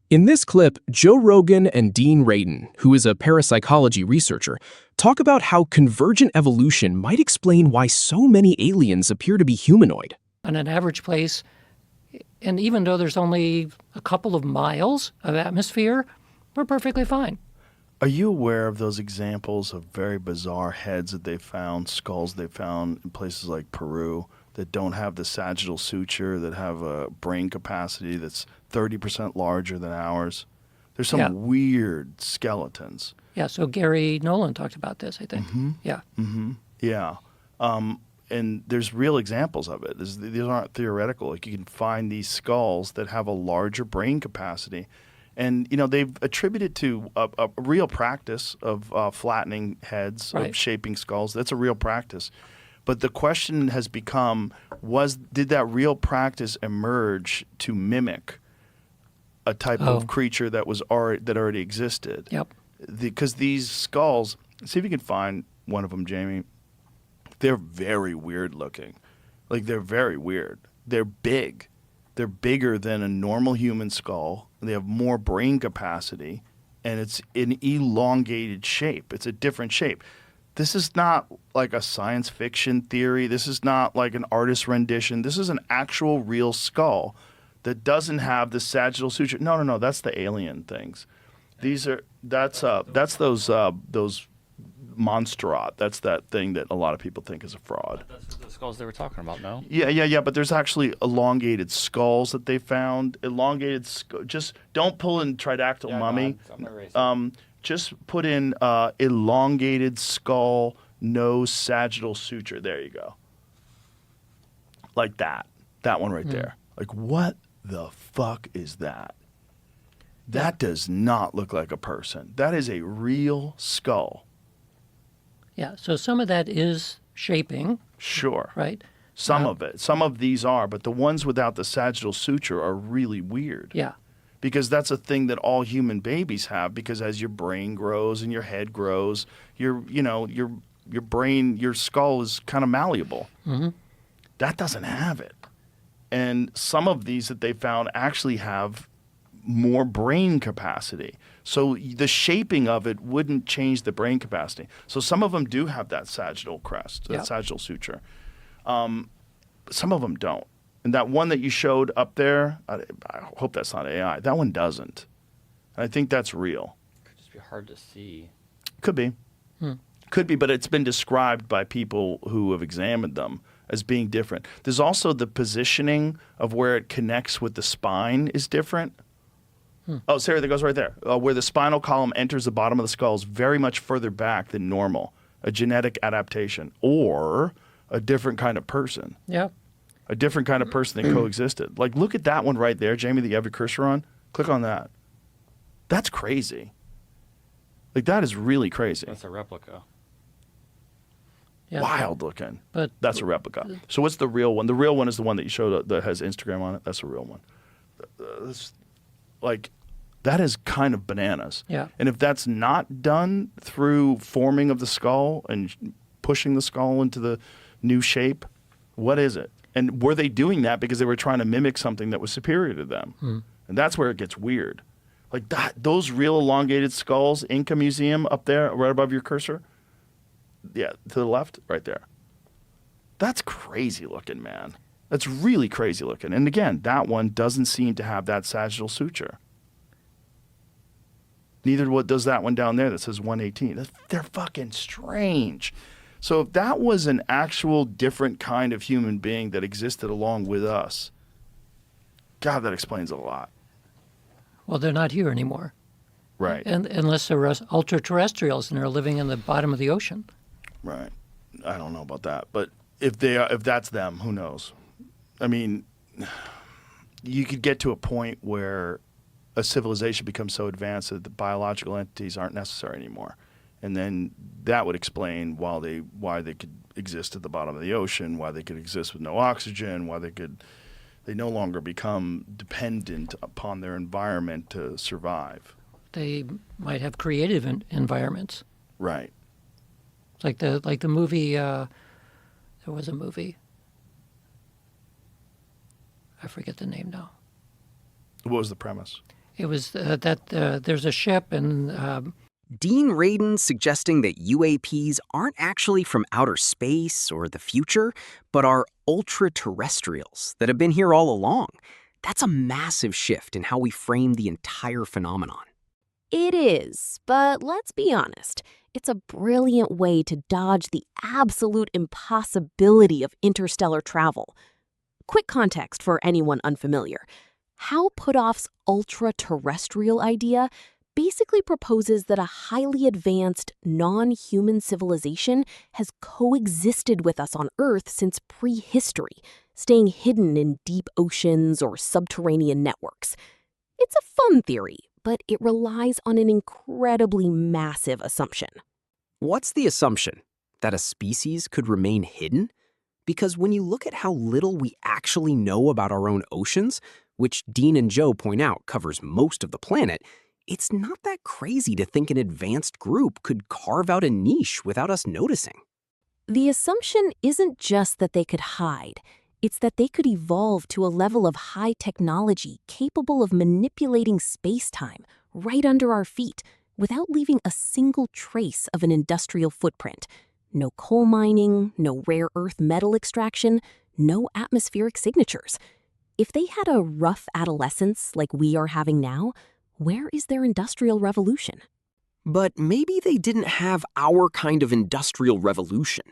In this clip, Joe Rogan and Dean Radin, who is a parapsychology researcher, talk about how convergent evolution might explain why so many aliens appear to be humanoid. On an average place, and even though there's only a couple of miles of atmosphere, we're perfectly fine. Are you aware of those examples of very bizarre heads that they found, skulls they found in places like Peru that don't have the sagittal suture, that have a brain capacity that's 30% larger than ours? There's some weird skeletons. Yeah, so Gary Nolan talked about this, I think. Yeah. Yeah. And there's real examples of it. These aren't theoretical. Like, you can find these skulls that have a larger brain capacity. And, you know, they've attributed to a real practice of flattening heads, of shaping skulls. That's a real practice. But the question has become, did that real practice emerge to mimic a type of creature that already existed? Yep. Because these skulls, see if you can find one of them, Jamie. They're very weird looking. Like, they're very weird. They're big. They're bigger than a normal human skull. They have more brain capacity, and it's an elongated shape. It's a different shape. This is not like a science fiction theory. This is not like an artist's rendition. This is an actual real skull that doesn't have the sagittal suture. No. That's the alien things. That's those monstrat. That's that thing that a lot of people think is a fraud. That's the skulls they were talking about, no? Yeah. But there's actually elongated skulls that they found. Just don't pull in tridactyl mummy. Just put in elongated skull, no sagittal suture. There you go. Like that. That one right there. Like, what the fuck is that? That does not look like a person. That is a real skull. Yeah, so some of that is shaping. Sure. Right? Some of it. Some of these are, but the ones without the sagittal suture are really weird. Yeah. Because that's a thing that all human babies have, because as your brain grows and your head grows, your brain, your skull is kind of malleable. That doesn't have it. And some of these that they found actually have more brain capacity. So the shaping of it wouldn't change the brain capacity. So some of them do have that sagittal crest, that sagittal suture. Some of them don't. And that one that you showed up there, I hope that's not AI. That one doesn't. And I think that's real. Could just be hard to see. Could be. Could be, but it's been described by people who have examined them as being different. There's also the positioning of where it connects with the spine is different. Oh, Sarah, that goes right there. Where the spinal column enters the bottom of the skull is very much further back than normal. A genetic adaptation or a different kind of person. Yeah. A different kind of person that coexisted. Like, look at that one right there, Jamie, that you have your cursor on. Click on that. That's crazy. Like, that is really crazy. That's a replica. Yeah. Wild looking. But that's a replica. So what's the real one? The real one is the one that you showed that has Instagram on it. That's a real one. That is kind of bananas. Yeah. And if that's not done through forming of the skull and pushing the skull into the new shape, what is it? And were they doing that because they were trying to mimic something that was superior to them? And that's where it gets weird. Like that, those real elongated skulls, Inca Museum up there, right above your cursor. Yeah, to the left, right there. That's crazy looking, man. That's really crazy looking. And again, that one doesn't seem to have that sagittal suture. Neither does that one down there that says 118. They're fucking strange. So if that was an actual different kind of human being that existed along with us, God, that explains a lot. Well, they're not here anymore. Right. And unless they're ultra-terrestrials and they're living in the bottom of the ocean. Right. I don't know about that. But if that's them, who knows? I mean, you could get to a point where a civilization becomes so advanced that the biological entities aren't necessary anymore. And then that would explain why they could exist at the bottom of the ocean, why they could exist with no oxygen, why they no longer become dependent upon their environment to survive. They might have creative environments. Right. Like the movie. There was a movie. I forget the name now. What was the premise? It was that there's a ship and Dean Radin suggesting that UAPs aren't actually from outer space or the future, but are ultra-terrestrials that have been here all along. That's a massive shift in how we frame the entire phenomenon. It is, but let's be honest. It's a brilliant way to dodge the absolute impossibility of interstellar travel. Quick context for anyone unfamiliar. Hal Puthoff's ultra-terrestrial idea basically proposes that a highly advanced, non-human civilization has coexisted with us on Earth since prehistory, staying hidden in deep oceans or subterranean networks. It's a fun theory, but it relies on an incredibly massive assumption. What's the assumption? That a species could remain hidden? Because when you look at how little we actually know about our own oceans, which Dean and Joe point out covers most of the planet, it's not that crazy to think an advanced group could carve out a niche without us noticing. The assumption isn't just that they could hide. It's that they could evolve to a level of high technology capable of manipulating space-time right under our feet without leaving a single trace of an industrial footprint. No coal mining, no rare earth metal extraction, no atmospheric signatures. If they had a rough adolescence like we are having now, where is their industrial revolution? But maybe they didn't have our kind of industrial revolution.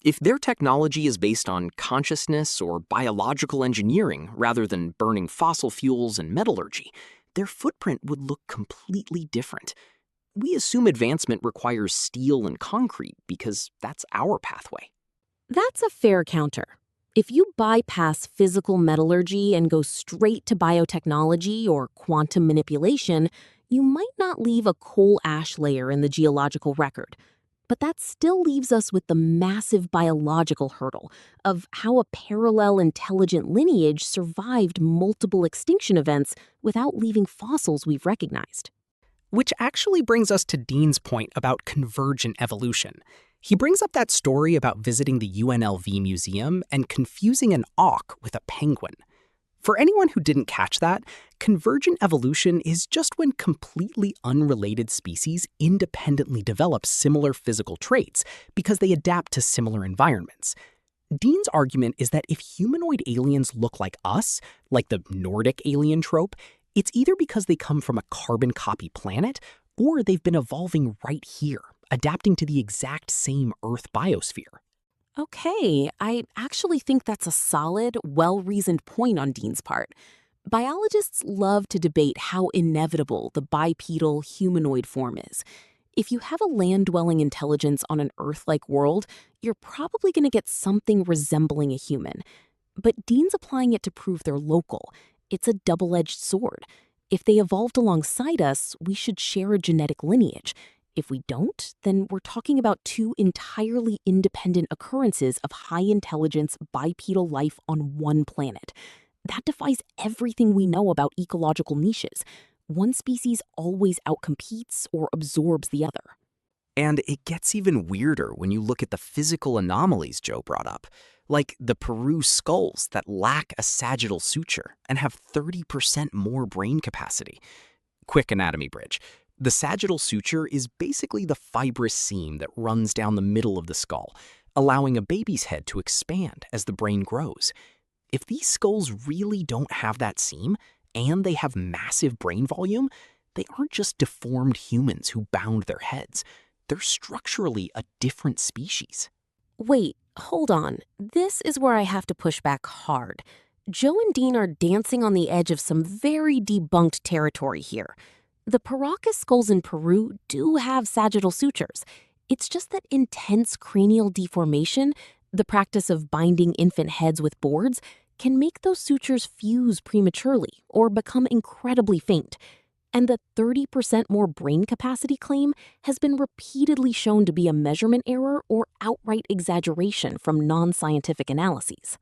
If their technology is based on consciousness or biological engineering rather than burning fossil fuels and metallurgy, their footprint would look completely different. We assume advancement requires steel and concrete because that's our pathway. That's a fair counter. If you bypass physical metallurgy and go straight to biotechnology or quantum manipulation, you might not leave a coal ash layer in the geological record. But that still leaves us with the massive biological hurdle of how a parallel intelligent lineage survived multiple extinction events without leaving fossils we've recognized. Which actually brings us to Dean's point about convergent evolution. He brings up that story about visiting the UNLV museum and confusing an auk with a penguin. For anyone who didn't catch that, convergent evolution is just when completely unrelated species independently develop similar physical traits because they adapt to similar environments. Dean's argument is that if humanoid aliens look like us, like the Nordic alien trope, it's either because they come from a carbon copy planet or they've been evolving right here, adapting to the exact same Earth biosphere. Okay, I actually think that's a solid, well-reasoned point on Dean's part. Biologists love to debate how inevitable the bipedal humanoid form is. If you have a land-dwelling intelligence on an Earth-like world, you're probably going to get something resembling a human. But Dean's applying it to prove they're local. It's a double-edged sword. If they evolved alongside us, we should share a genetic lineage. If we don't, then we're talking about two entirely independent occurrences of high-intelligence bipedal life on one planet. That defies everything we know about ecological niches. One species always outcompetes or absorbs the other. And it gets even weirder when you look at the physical anomalies Joe brought up, like the Peru skulls that lack a sagittal suture and have 30% more brain capacity. Quick anatomy bridge. The sagittal suture is basically the fibrous seam that runs down the middle of the skull, allowing a baby's head to expand as the brain grows. If these skulls really don't have that seam, and they have massive brain volume, they aren't just deformed humans who bound their heads. They're structurally a different species. Wait, hold on. This is where I have to push back hard. Joe and Dean are dancing on the edge of some very debunked territory here. The Paracas skulls in Peru do have sagittal sutures. It's just that intense cranial deformation, the practice of binding infant heads with boards, can make those sutures fuse prematurely or become incredibly faint. And the 30% more brain capacity claim has been repeatedly shown to be a measurement error or outright exaggeration from non-scientific analyses.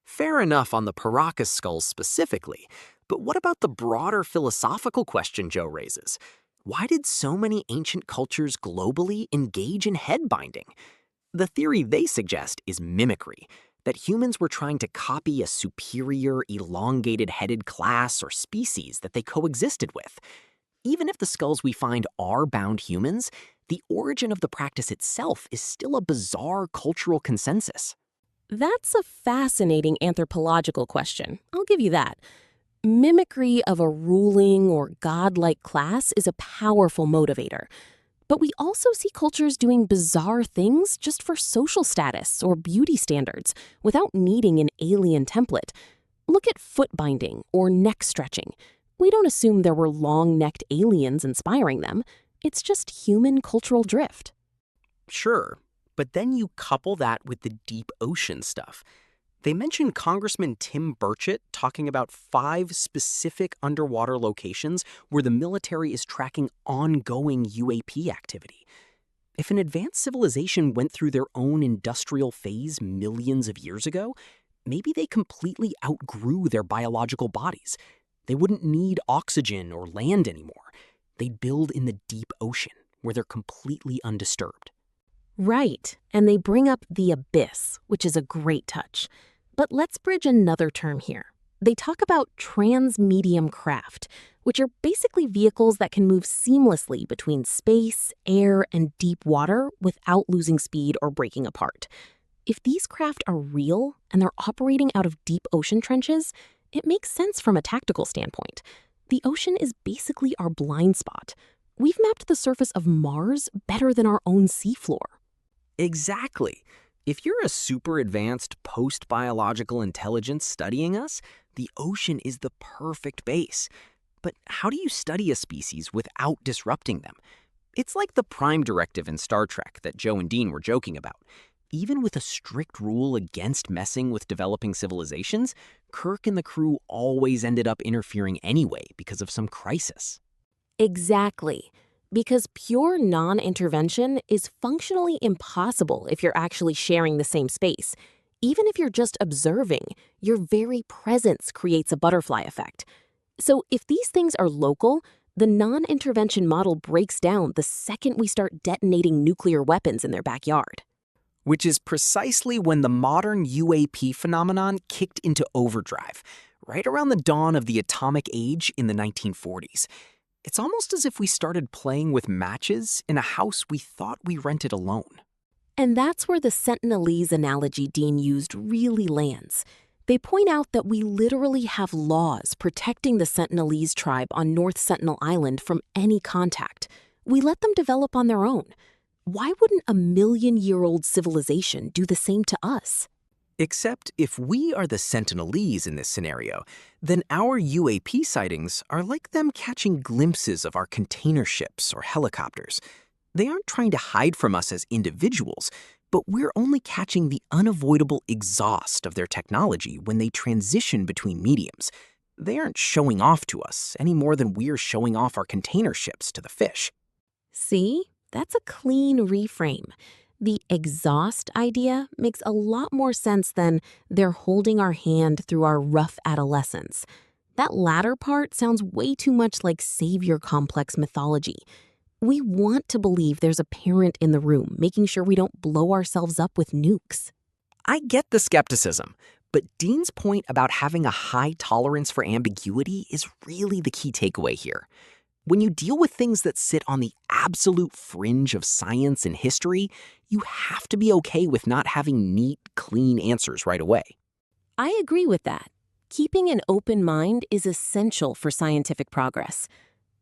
Fair enough on the Paracas skulls specifically, but what about the broader philosophical question Joe raises? Why did so many ancient cultures globally engage in head binding? The theory they suggest is mimicry. that humans were trying to copy a superior, elongated-headed class or species that they coexisted with. Even if the skulls we find are bound humans, the origin of the practice itself is still a bizarre cultural consensus. That's a fascinating anthropological question, I'll give you that. Mimicry of a ruling or godlike class is a powerful motivator. But we also see cultures doing bizarre things just for social status or beauty standards without needing an alien template. Look at foot binding or neck stretching. We don't assume there were long-necked aliens inspiring them. It's just human cultural drift. Sure, but then you couple that with the deep ocean stuff. They mentioned Congressman Tim Burchett talking about 5 specific underwater locations where the military is tracking ongoing UAP activity. If an advanced civilization went through their own industrial phase millions of years ago, maybe they completely outgrew their biological bodies. They wouldn't need oxygen or land anymore. They'd build in the deep ocean, where they're completely undisturbed. Right, and they bring up the abyss, which is a great touch. But let's bridge another term here. They talk about transmedium craft, which are basically vehicles that can move seamlessly between space, air, and deep water without losing speed or breaking apart. If these craft are real and they're operating out of deep ocean trenches, it makes sense from a tactical standpoint. The ocean is basically our blind spot. We've mapped the surface of Mars better than our own seafloor. Exactly. If you're a super advanced post-biological intelligence studying us, the ocean is the perfect base. But how do you study a species without disrupting them? It's like the Prime Directive in Star Trek that Joe and Dean were joking about. Even with a strict rule against messing with developing civilizations, Kirk and the crew always ended up interfering anyway because of some crisis. Exactly. Because pure non-intervention is functionally impossible if you're actually sharing the same space. Even if you're just observing, your very presence creates a butterfly effect. So if these things are local, the non-intervention model breaks down the second we start detonating nuclear weapons in their backyard. Which is precisely when the modern UAP phenomenon kicked into overdrive, right around the dawn of the atomic age in the 1940s. It's almost as if we started playing with matches in a house we thought we rented alone. And that's where the Sentinelese analogy Dean used really lands. They point out that we literally have laws protecting the Sentinelese tribe on North Sentinel Island from any contact. We let them develop on their own. Why wouldn't a million-year-old civilization do the same to us? Except if we are the Sentinelese in this scenario, then our UAP sightings are like them catching glimpses of our container ships or helicopters. They aren't trying to hide from us as individuals, but we're only catching the unavoidable exhaust of their technology when they transition between mediums. They aren't showing off to us any more than we're showing off our container ships to the fish. See? That's a clean reframe. The exhaust idea makes a lot more sense than they're holding our hand through our rough adolescence. That latter part sounds way too much like savior complex mythology. We want to believe there's a parent in the room making sure we don't blow ourselves up with nukes. I get the skepticism, but Dean's point about having a high tolerance for ambiguity is really the key takeaway here. When you deal with things that sit on the absolute fringe of science and history, you have to be okay with not having neat, clean answers right away. I agree with that. Keeping an open mind is essential for scientific progress.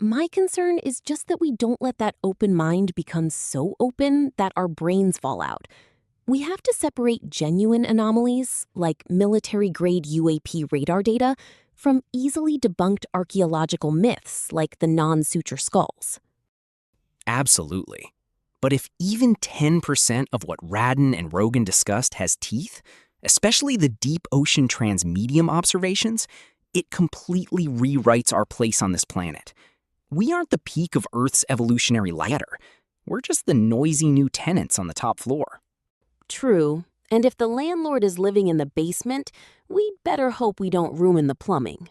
My concern is just that we don't let that open mind become so open that our brains fall out. We have to separate genuine anomalies, like military-grade UAP radar data, from easily debunked archaeological myths like the non-suture skulls. Absolutely. But if even 10% of what Radin and Rogan discussed has teeth, especially the deep ocean transmedium observations, it completely rewrites our place on this planet. We aren't the peak of Earth's evolutionary ladder. We're just the noisy new tenants on the top floor. True, and if the landlord is living in the basement, we'd better hope we don't ruin the plumbing.